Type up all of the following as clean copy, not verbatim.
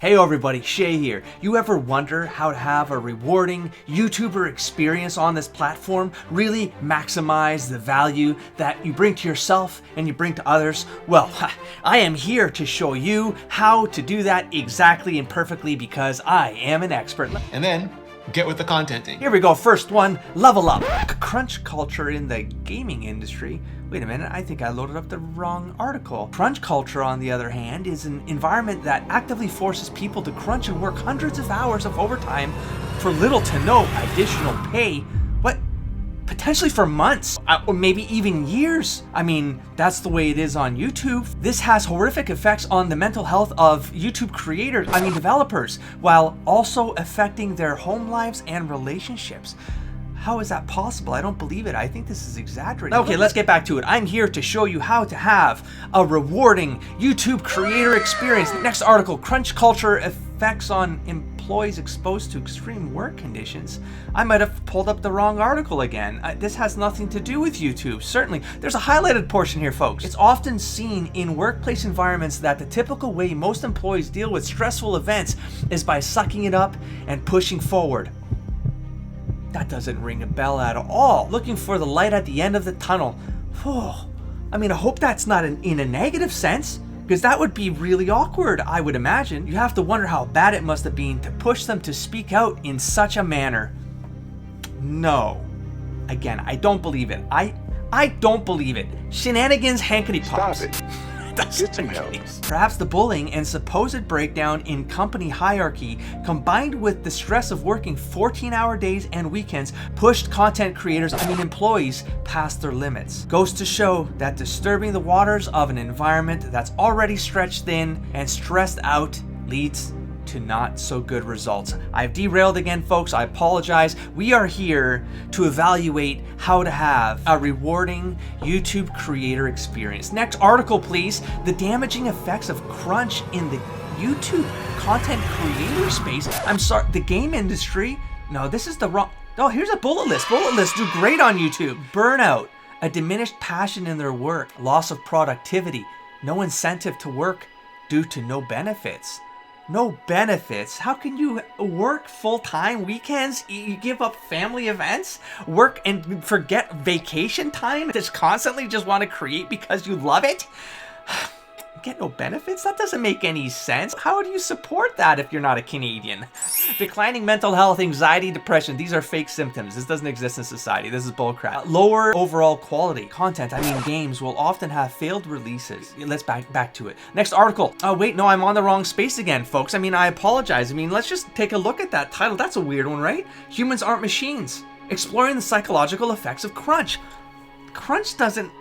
Hey everybody, Shay here. You ever wonder how to have a rewarding YouTuber experience on this platform? Really maximize the value that you bring to yourself and you bring to others? Well, I am here to show you how to do that exactly and perfectly because I am an expert. And then get with the contenting. Here we go. First one, level up. Crunch culture in the gaming industry. Wait a minute, I think I loaded up the wrong article. Crunch culture, on the other hand, is an environment that actively forces people to crunch and work hundreds of hours of overtime for little to no additional pay. What? Potentially for months, or maybe even years. I mean, that's the way it is on YouTube. This has horrific effects on the mental health of YouTube creators, developers, while also affecting their home lives and relationships. How is that possible? I don't believe it. I think this is exaggerated. Okay, let's get back to it. I'm here to show you how to have a rewarding YouTube creator experience. Next article, crunch culture effects on employees exposed to extreme work conditions. I might have pulled up the wrong article again. This has nothing to do with YouTube. Certainly, there's a highlighted portion here, folks. It's often seen in workplace environments that the typical way most employees deal with stressful events is by sucking it up and pushing forward. That doesn't ring a bell at all. Looking for the light at the end of the tunnel. I hope that's not in a negative sense, because that would be really awkward, I would imagine. You have to wonder how bad it must have been to push them to speak out in such a manner. No. Again, I don't believe it. I don't believe it. Shenanigans, hankety pops. Stop it. Get some help. Perhaps the bullying and supposed breakdown in company hierarchy, combined with the stress of working 14-hour days and weekends, pushed content creators, employees, past their limits. Goes to show that disturbing the waters of an environment that's already stretched thin and stressed out leads to not so good results. I've derailed again, folks. I apologize. We are here to evaluate how to have a rewarding YouTube creator experience. Next article, please. The damaging effects of crunch in the YouTube content creator space. I'm sorry, the game industry. No, this is the wrong. Oh, here's a bullet list. Bullet lists do great on YouTube. Burnout, a diminished passion in their work, loss of productivity, no incentive to work due to no benefits. No benefits? How can you work full-time weekends? You give up family events? Work and forget vacation time? Just constantly just want to create because you love it? Get no benefits? That doesn't make any sense. How do you support that if you're not a Canadian? Declining mental health, anxiety, depression. These are fake symptoms. This doesn't exist in society. This is bullcrap. Lower overall quality content. Games will often have failed releases. Let's back to it. Next article. Oh wait, no, I'm on the wrong space again, folks. I apologize. Let's just take a look at that title. That's a weird one, right? Humans aren't machines. Exploring the psychological effects of crunch. Crunch doesn't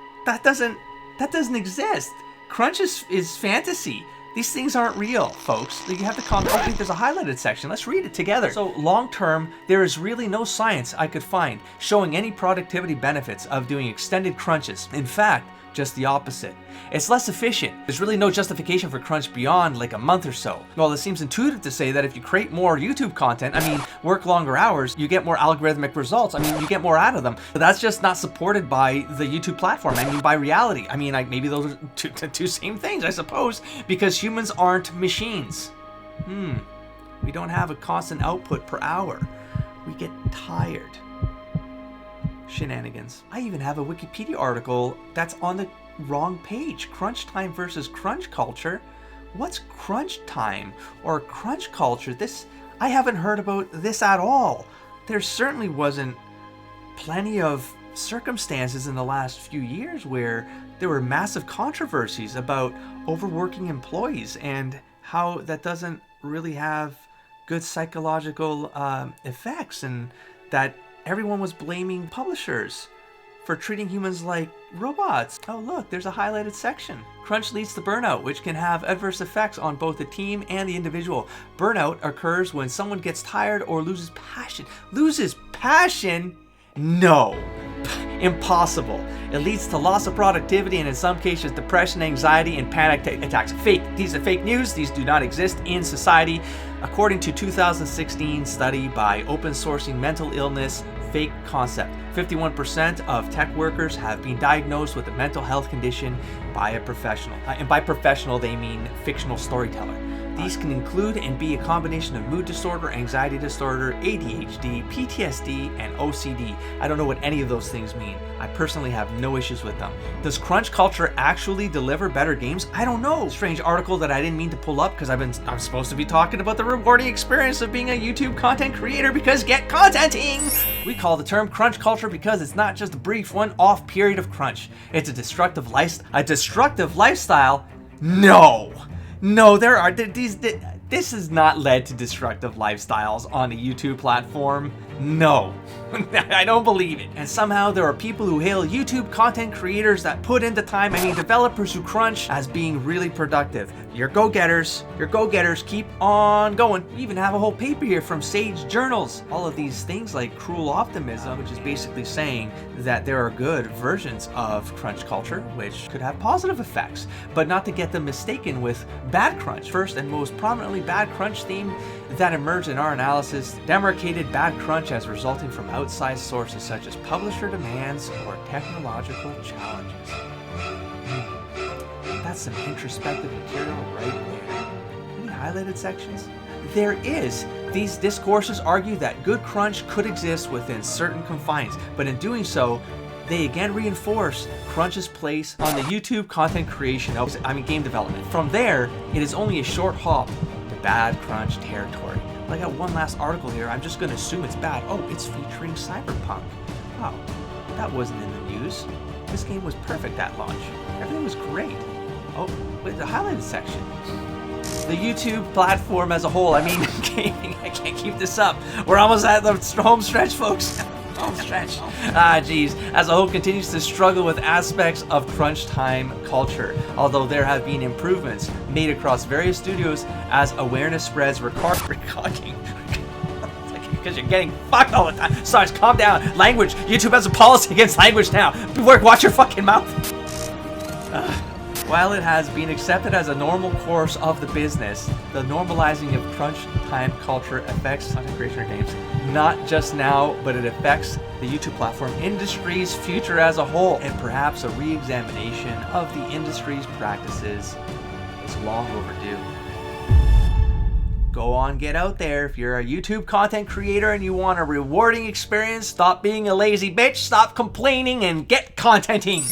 exist. Crunch is fantasy. These things aren't real, folks. You have to comment. Oh, wait, there's a highlighted section. Let's read it together. So long term, there is really no science I could find showing any productivity benefits of doing extended crunches. In fact, just the opposite. It's less efficient. There's really no justification for crunch beyond like a month or so. Well, it seems intuitive to say that if you create more YouTube content, work longer hours, you get more algorithmic results. You get more out of them. But that's just not supported by the YouTube platform. By reality. Maybe those are two same things, I suppose, because humans aren't machines. We don't have a constant output per hour. We get tired. Shenanigans. I even have a Wikipedia article that's on the wrong page. Crunch time versus crunch culture. What's crunch time or crunch culture? I haven't heard about this at all. There certainly wasn't plenty of circumstances in the last few years where there were massive controversies about overworking employees and how that doesn't really have good psychological effects, and that everyone was blaming publishers for treating humans like robots. Oh look, there's a highlighted section. Crunch leads to burnout, which can have adverse effects on both the team and the individual. Burnout occurs when someone gets tired or loses passion. Loses passion? No. Impossible. It leads to loss of productivity and in some cases depression, anxiety, and panic attacks. Fake. These are fake news. These do not exist in society. According to 2016 study by Open Sourcing Mental Illness Fake Concept, 51% of tech workers have been diagnosed with a mental health condition by a professional. And by professional, they mean fictional storyteller. These can include and be a combination of mood disorder, anxiety disorder, ADHD, PTSD, and OCD. I don't know what any of those things mean. I personally have no issues with them. Does crunch culture actually deliver better games? I don't know. Strange article that I didn't mean to pull up because I'm supposed to be talking about the rewarding experience of being a YouTube content creator, because get contenting! We call the term crunch culture because it's not just a brief one-off period of crunch. It's a destructive lifestyle. No, there are these. This has not led to destructive lifestyles on the YouTube platform. No, I don't believe it. And somehow there are people who hail YouTube content creators that put in the time, developers who crunch, as being really productive. You're go-getters, keep on going. We even have a whole paper here from Sage Journals. All of these things like cruel optimism, which is basically saying that there are good versions of crunch culture, which could have positive effects, but not to get them mistaken with bad crunch. First and most prominently bad crunch theme that emerged in our analysis demarcated bad crunch as resulting from outside sources such as publisher demands or technological challenges. That's some introspective material right there. Any highlighted sections? There is. These discourses argue that good crunch could exist within certain confines, but in doing so, they again reinforce crunch's place on the YouTube content creation, game development. From there, it is only a short hop to bad crunch territory. I got one last article here. I'm just going to assume it's bad. Oh, it's featuring Cyberpunk. Wow, that wasn't in the news. This game was perfect at launch. Everything was great. Oh, wait, the highlighted section. The YouTube platform as a whole, gaming, I can't keep this up. We're almost at the home stretch, folks. Home stretch. As a whole continues to struggle with aspects of crunch time culture, although there have been improvements made across various studios as awareness spreads recording. Because you're getting fucked all the time. Sorry, calm down. Language. YouTube has a policy against language now. Watch your fucking mouth. While it has been accepted as a normal course of the business, the normalizing of crunch time culture affects content creation games. Not just now, but it affects the YouTube platform industry's future as a whole, and perhaps a re-examination of the industry's practices is long overdue. Go on, get out there. If you're a YouTube content creator and you want a rewarding experience, stop being a lazy bitch, stop complaining, and get contenting.